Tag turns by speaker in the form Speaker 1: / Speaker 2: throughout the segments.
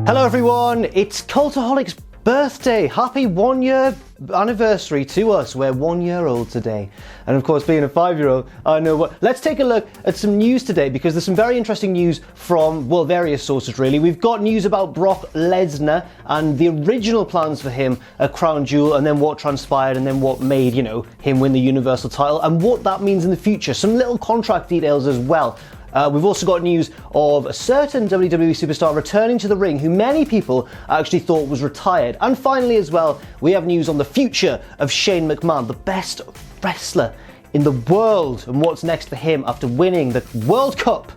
Speaker 1: Hello everyone, it's Cultaholic's birthday. Happy 1 year anniversary to us. We're 1 year old today. And of course, being a 5-year-old, I know what. Let's take a look at some news today because there's some very interesting news from, well, various sources really. We've got news about Brock Lesnar and the original plans for him at Crown Jewel, and then what transpired, and then what made, him win the Universal title, and what that means in the future. Some little contract details as well. We've also got news of a certain WWE superstar returning to the ring who many people actually thought was retired. And finally as well, we have news on the future of Shane McMahon, the best wrestler in the world, and what's next for him after winning the World Cup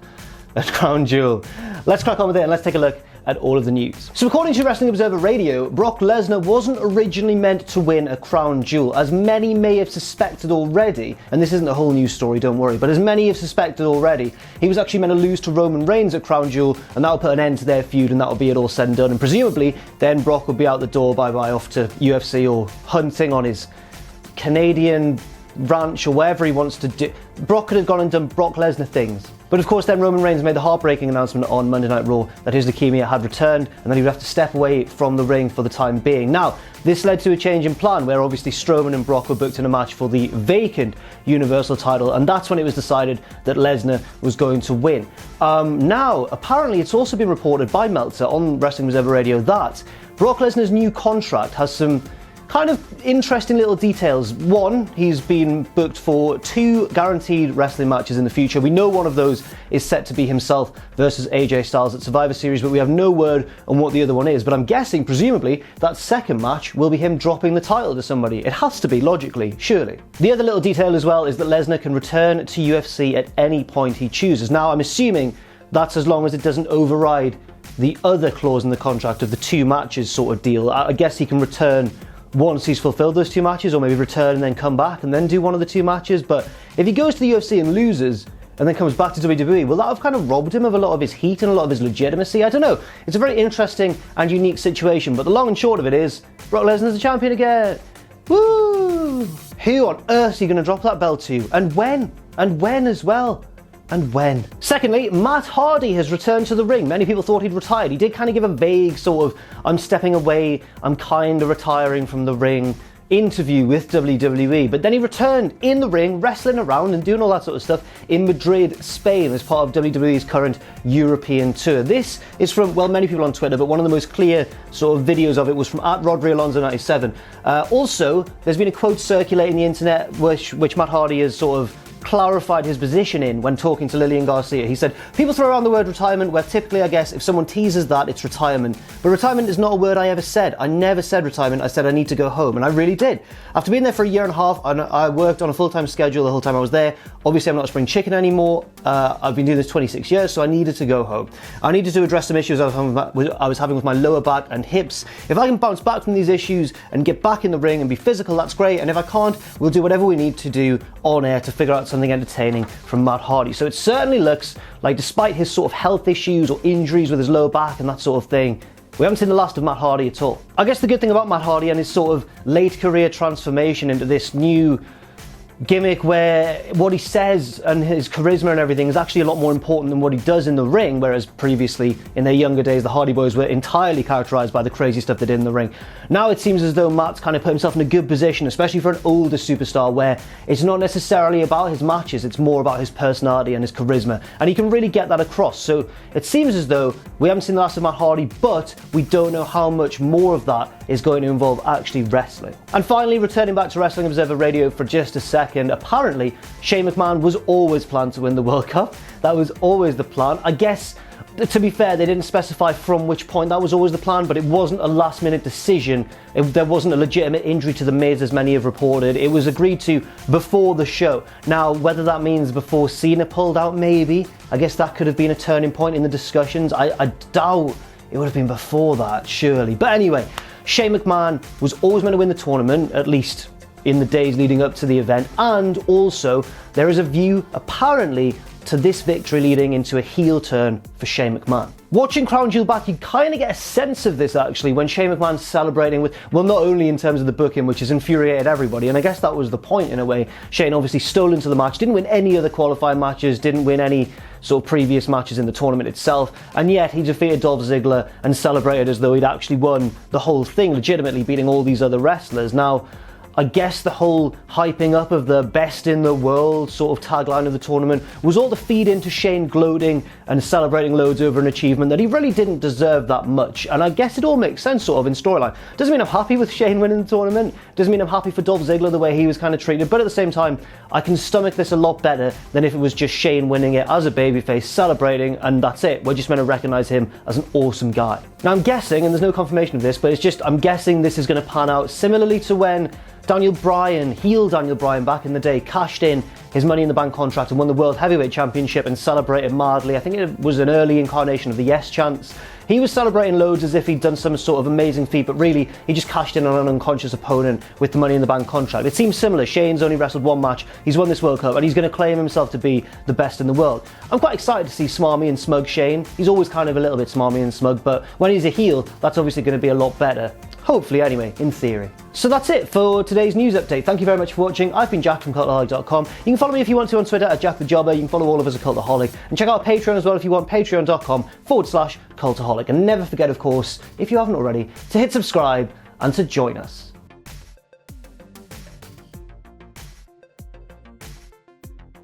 Speaker 1: at Crown Jewel. Let's crack on with it and let's take a look at all of the news. So according to Wrestling Observer Radio, Brock Lesnar wasn't originally meant to win a Crown Jewel, as many may have suspected already, and this isn't a whole news story, don't worry, but as many have suspected already, he was actually meant to lose to Roman Reigns at Crown Jewel, and that'll put an end to their feud, and that'll be it all said and done, and presumably then Brock would be out the door, bye-bye, off to UFC or hunting on his Canadian ranch or wherever he wants to do. Brock could have gone and done Brock Lesnar things. But of course then Roman Reigns made the heartbreaking announcement on Monday Night Raw that his leukemia had returned and that he would have to step away from the ring for the time being. Now, this led to a change in plan where obviously Strowman and Brock were booked in a match for the vacant Universal title, and that's when it was decided that Lesnar was going to win. Now, apparently it's also been reported by Meltzer on Wrestling Observer Radio that Brock Lesnar's new contract has some kind of interesting little details. One, he's been booked for 2 guaranteed wrestling matches in the future. We know one of those is set to be himself versus AJ Styles at Survivor Series, but we have no word on what the other one is. But I'm guessing, presumably, that second match will be him dropping the title to somebody. It has to be, logically, surely. The other little detail as well is that Lesnar can return to UFC at any point he chooses. Now, I'm assuming that's as long as it doesn't override the other clause in the contract of the 2 matches sort of deal. I guess he can return once he's fulfilled those 2 matches, or maybe return and then come back and then do one of the 2 matches. But if he goes to the UFC and loses and then comes back to WWE, will that have kind of robbed him of a lot of his heat and a lot of his legitimacy? I don't know. It's a very interesting and unique situation, but the long and short of it is Brock Lesnar's the champion again. Woo! Who on earth are you going to drop that belt to? And when? And when as well? And when? Secondly, Matt Hardy has returned to the ring. Many people thought he'd retired. He did kind of give a vague sort of, I'm stepping away, I'm kind of retiring from the ring interview with WWE. But then he returned in the ring, wrestling around and doing all that sort of stuff in Madrid, Spain, as part of WWE's current European tour. This is from, well, many people on Twitter, but one of the most clear sort of videos of it was from @RodriAlonso97. Also, there's been a quote circulating the internet which Matt Hardy has sort of clarified his position in when talking to Lillian Garcia. He said, people throw around the word retirement where typically, I guess, if someone teases that, it's retirement. But retirement is not a word I ever said. I never said retirement. I said I need to go home, and I really did. After being there for a year and a half, I worked on a full-time schedule the whole time I was there. Obviously, I'm not a spring chicken anymore. I've been doing this 26 years, so I needed to go home. I needed to address some issues I was having with my lower back and hips. If I can bounce back from these issues and get back in the ring and be physical, that's great. And if I can't, we'll do whatever we need to do on air to figure out something entertaining from Matt Hardy. So it certainly looks like, despite his sort of health issues or injuries with his lower back and that sort of thing, we haven't seen the last of Matt Hardy at all. I guess the good thing about Matt Hardy and his sort of late career transformation into this new gimmick where what he says and his charisma and everything is actually a lot more important than what he does in the ring, whereas previously in their younger days the Hardy Boys were entirely characterized by the crazy stuff they did in the ring. Now it seems as though Matt's kind of put himself in a good position, especially for an older superstar, where it's not necessarily about his matches, it's more about his personality and his charisma, and he can really get that across. So it seems as though we haven't seen the last of Matt Hardy, but we don't know how much more of that is going to involve actually wrestling. And finally, returning back to Wrestling Observer Radio for just a second, apparently Shane McMahon was always planned to win the World Cup. That was always the plan. I guess, to be fair, they didn't specify from which point that was always the plan, but it wasn't a last minute decision. There wasn't a legitimate injury to the Miz, as many have reported. It was agreed to before the show. Now, whether that means before Cena pulled out, maybe, I guess that could have been a turning point in the discussions. I doubt it would have been before that, surely. But anyway, Shane McMahon was always meant to win the tournament, at least in the days leading up to the event, and also there is a view apparently to this victory leading into a heel turn for Shane McMahon. Watching Crown Jewel back, you kind of get a sense of this actually when Shane McMahon's celebrating with, well, not only in terms of the booking, which has infuriated everybody, and I guess that was the point in a way. Shane obviously stole into the match, didn't win any other qualifying matches, didn't win any sort of previous matches in the tournament itself, and yet he defeated Dolph Ziggler and celebrated as though he'd actually won the whole thing, legitimately beating all these other wrestlers. Now, I guess the whole hyping up of the best in the world sort of tagline of the tournament was all to feed into Shane gloating and celebrating loads over an achievement that he really didn't deserve that much. And I guess it all makes sense sort of in storyline. Doesn't mean I'm happy with Shane winning the tournament, doesn't mean I'm happy for Dolph Ziggler the way he was kind of treated, but at the same time, I can stomach this a lot better than if it was just Shane winning it as a babyface, celebrating, and that's it. We're just meant to recognise him as an awesome guy. Now I'm guessing, and there's no confirmation of this, but it's just, I'm guessing this is going to pan out similarly to when Daniel Bryan, heel Daniel Bryan back in the day, cashed in his Money in the Bank contract and won the World Heavyweight Championship and celebrated madly. I think it was an early incarnation of the Yes Chance. He was celebrating loads as if he'd done some sort of amazing feat, but really he just cashed in on an unconscious opponent with the Money in the Bank contract. It seems similar. Shane's only wrestled one match, he's won this World Cup, and he's going to claim himself to be the best in the world. I'm quite excited to see smarmy and smug Shane. He's always kind of a little bit smarmy and smug, but when he's a heel, that's obviously going to be a lot better. Hopefully anyway, in theory. So that's it for today's news update. Thank you very much for watching. I've been Jack from Cultaholic.com. You can follow me if you want to on Twitter at JackTheJobber. You can follow all of us at Cultaholic. And check out Patreon as well if you want, patreon.com/Cultaholic. And never forget, of course, if you haven't already, to hit subscribe and to join us.